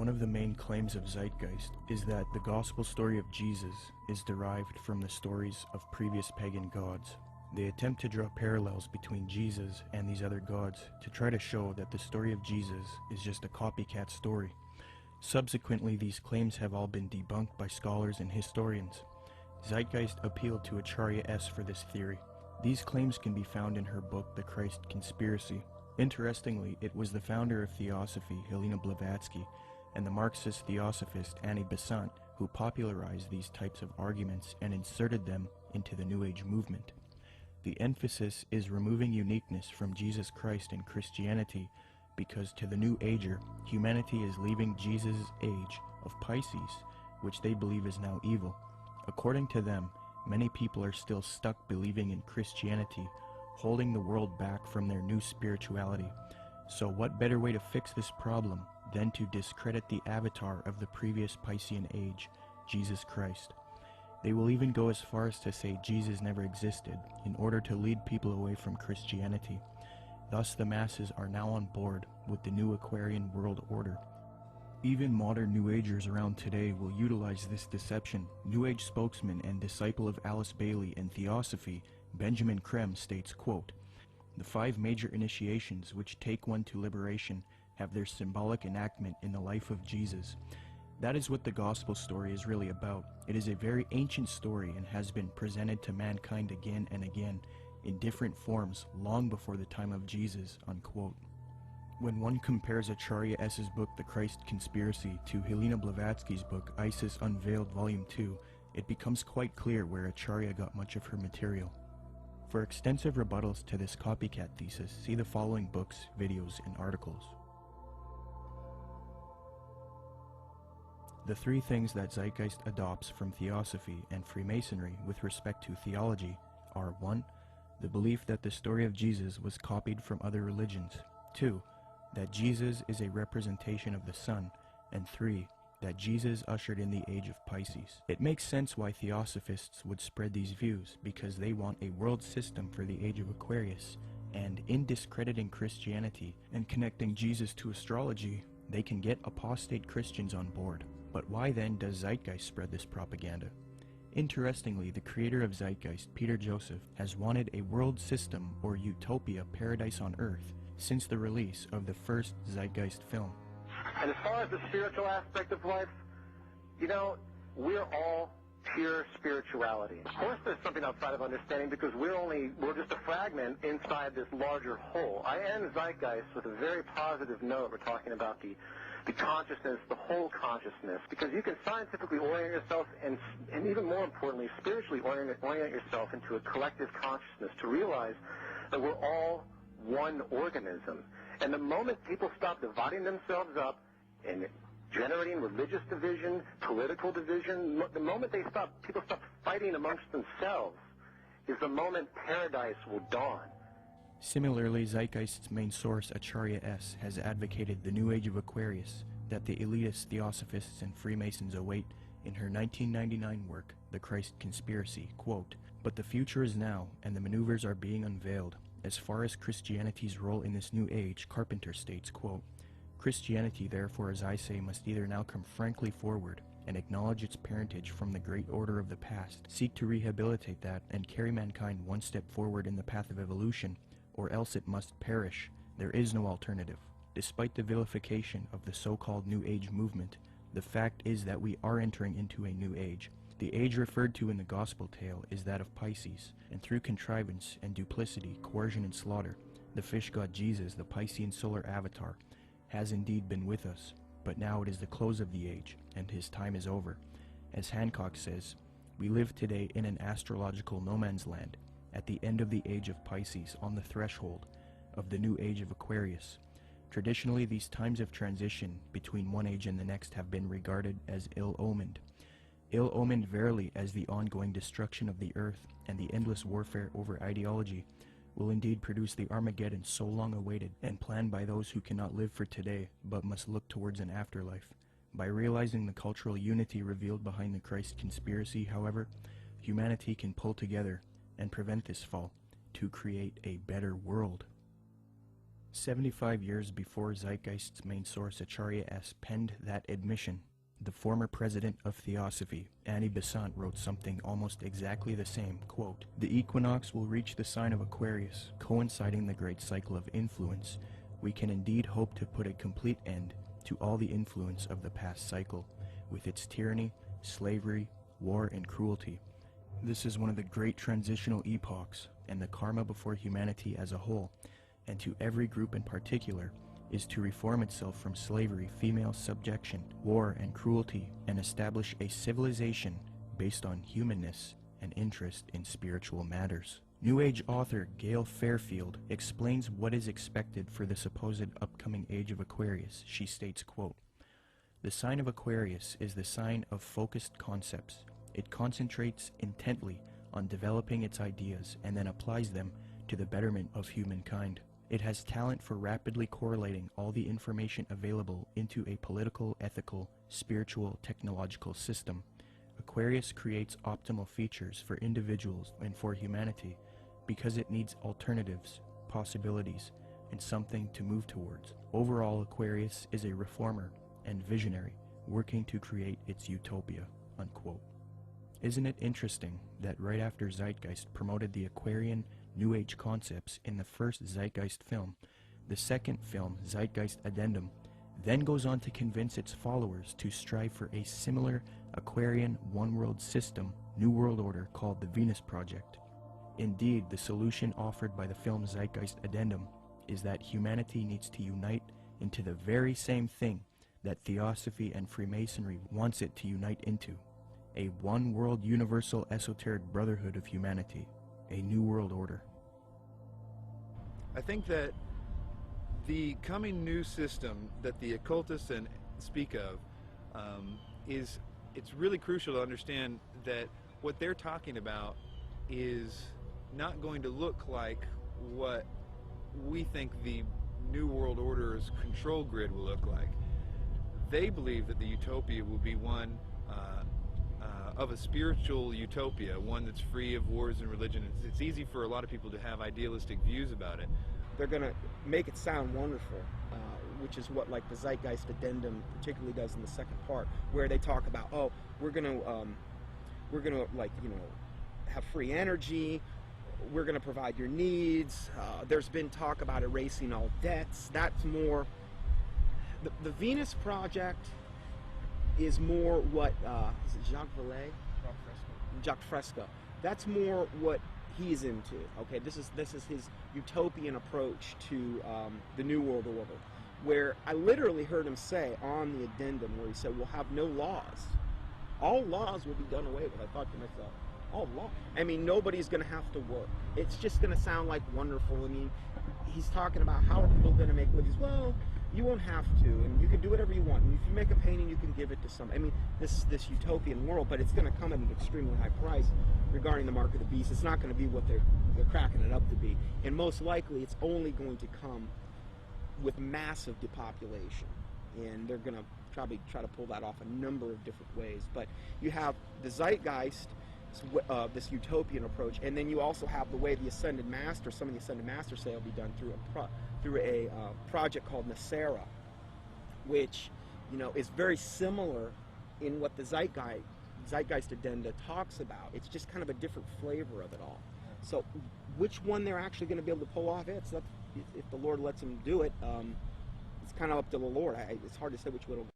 One of the main claims of Zeitgeist is that the gospel story of Jesus is derived from the stories of previous pagan gods. They attempt to draw parallels between Jesus and these other gods to try to show that the story of Jesus is just a copycat story. Subsequently, these claims have all been debunked by scholars and historians. Zeitgeist appealed to Acharya S. for this theory. These claims can be found in her book, The Christ Conspiracy. Interestingly, it was the founder of Theosophy, Helena Blavatsky, and the Marxist theosophist Annie Besant who popularized these types of arguments and inserted them into the New Age movement. The emphasis is removing uniqueness from Jesus Christ and Christianity because to the New Ager, humanity is leaving Jesus' age of Pisces, which they believe is now evil. According to them, many people are still stuck believing in Christianity, holding the world back from their new spirituality. So what better way to fix this problem than to discredit the avatar of the previous Piscean age, Jesus Christ? They will even go as far as to say Jesus never existed in order to lead people away from Christianity. Thus the masses are now on board with the new Aquarian world order. Even modern New Agers around today will utilize this deception. New Age spokesman and disciple of Alice Bailey and Theosophy, Benjamin Creme, states, quote, "The 5 major initiations which take one to liberation have their symbolic enactment in the life of Jesus." That is what the gospel story is really about. It is a very ancient story and has been presented to mankind again and again in different forms long before the time of Jesus, unquote. When one compares Acharya S.'s book, The Christ Conspiracy, to Helena Blavatsky's book, Isis Unveiled Volume 2, it becomes quite clear where Acharya got much of her material. For extensive rebuttals to this copycat thesis, see the following books, videos, and articles. The 3 things that Zeitgeist adopts from Theosophy and Freemasonry with respect to theology are 1. The belief that the story of Jesus was copied from other religions, 2. That Jesus is a representation of the sun, and 3. That Jesus ushered in the age of Pisces. It makes sense why Theosophists would spread these views, because they want a world system for the age of Aquarius, and in discrediting Christianity and connecting Jesus to astrology, they can get apostate Christians on board. But why then does Zeitgeist spread this propaganda? Interestingly, the creator of Zeitgeist, Peter Joseph, has wanted a world system or utopia paradise on Earth since the release of the first Zeitgeist film. And as far as the spiritual aspect of life, you know, we're all pure spirituality. Of course there's something outside of understanding because we're just a fragment inside this larger whole. I end Zeitgeist with a very positive note. We're talking about the consciousness, the whole consciousness, because you can scientifically orient yourself and even more importantly, spiritually orient yourself into a collective consciousness to realize that we're all one organism. And the moment people stop dividing themselves up and generating religious division, political division, the moment people stop fighting amongst themselves is the moment paradise will dawn. Similarly, Zeitgeist's main source, Acharya S., has advocated the New Age of Aquarius that the elitist Theosophists and Freemasons await in her 1999 work, The Christ Conspiracy, quote, "But the future is now, and the maneuvers are being unveiled. As far as Christianity's role in this new age," Carpenter states, quote, "Christianity, therefore, as I say, must either now come frankly forward and acknowledge its parentage from the great order of the past, seek to rehabilitate that, and carry mankind one step forward in the path of evolution, or else it must perish. There is no alternative." Despite the vilification of the so-called New Age movement, the fact is that we are entering into a new age. The age referred to in the gospel tale is that of Pisces, and through contrivance and duplicity, coercion and slaughter, the fish god Jesus, the Piscean solar avatar, has indeed been with us, but now it is the close of the age, and his time is over. As Hancock says, we live today in an astrological no man's land, at the end of the age of Pisces, on the threshold of the new age of Aquarius. Traditionally, these times of transition between one age and the next have been regarded as ill-omened. Ill-omened verily, as the ongoing destruction of the earth and the endless warfare over ideology will indeed produce the Armageddon so long awaited and planned by those who cannot live for today but must look towards an afterlife. By realizing the cultural unity revealed behind the Christ Conspiracy, however, humanity can pull together and prevent this fall to create a better world. 75 years before Zeitgeist's main source Acharya S. penned that admission, the former president of Theosophy, Annie Besant, wrote something almost exactly the same, quote, "The equinox will reach the sign of Aquarius, coinciding the great cycle of influence. We can indeed hope to put a complete end to all the influence of the past cycle, with its tyranny, slavery, war, and cruelty. This is one of the great transitional epochs, and the karma before humanity as a whole, and to every group in particular, is to reform itself from slavery, female subjection, war, and cruelty, and establish a civilization based on humanness and interest in spiritual matters." New Age author Gail Fairfield explains what is expected for the supposed upcoming age of Aquarius. She states, quote, "The sign of Aquarius is the sign of focused concepts. It concentrates intently on developing its ideas and then applies them to the betterment of humankind. It has talent for rapidly correlating all the information available into a political, ethical, spiritual, technological system. Aquarius creates optimal features for individuals and for humanity because it needs alternatives, possibilities, and something to move towards. Overall, Aquarius is a reformer and visionary working to create its utopia," unquote. Isn't it interesting that right after Zeitgeist promoted the Aquarian New Age concepts in the first Zeitgeist film, the second film, Zeitgeist Addendum, then goes on to convince its followers to strive for a similar Aquarian one-world system, New World Order, called the Venus Project. Indeed, the solution offered by the film Zeitgeist Addendum is that humanity needs to unite into the very same thing that Theosophy and Freemasonry wants it to unite into: a one-world universal esoteric brotherhood of humanity, a new world order. I think that the coming new system that the occultists speak of it's really crucial to understand that what they're talking about is not going to look like what we think the New World Order's control grid will look like. They believe that the utopia will be one of a spiritual utopia, one that's free of wars and religion. It's easy for a lot of people to have idealistic views about it. They're going to make it sound wonderful, which is what like the Zeitgeist Addendum particularly does in the second part, where they talk about, oh, we're going to like, you know, have free energy, we're going to provide your needs. There's been talk about erasing all debts. That's more the Venus Project is more what is it Jacques Fresco. That's more what he's into. Okay, this is his utopian approach to the New World Order, where I literally heard him say on the addendum, where he said, "We'll have no laws. All laws will be done away with." I thought to myself, all law? I mean, nobody's going to have to work. It's just going to sound like wonderful. I mean, he's talking about how are people going to make livings. Well, you won't have to, and you can do whatever you want. And if you make a painting, you can give it to some. I mean, this utopian world, but it's going to come at an extremely high price regarding the mark of the beast. It's not going to be what they're cracking it up to be, and most likely, it's only going to come with massive depopulation, and they're going to probably try to pull that off a number of different ways. But you have the Zeitgeist, this utopian approach, and then you also have the way the Ascended Master, some of the Ascended Masters say will be done through a project called Nasera, which, you know, is very similar in what the Zeitgeist Addenda talks about. It's just kind of a different flavor of it all. So which one they're actually going to be able to pull off, if the Lord lets them do it, it's kind of up to the Lord. It's hard to say which way it'll go.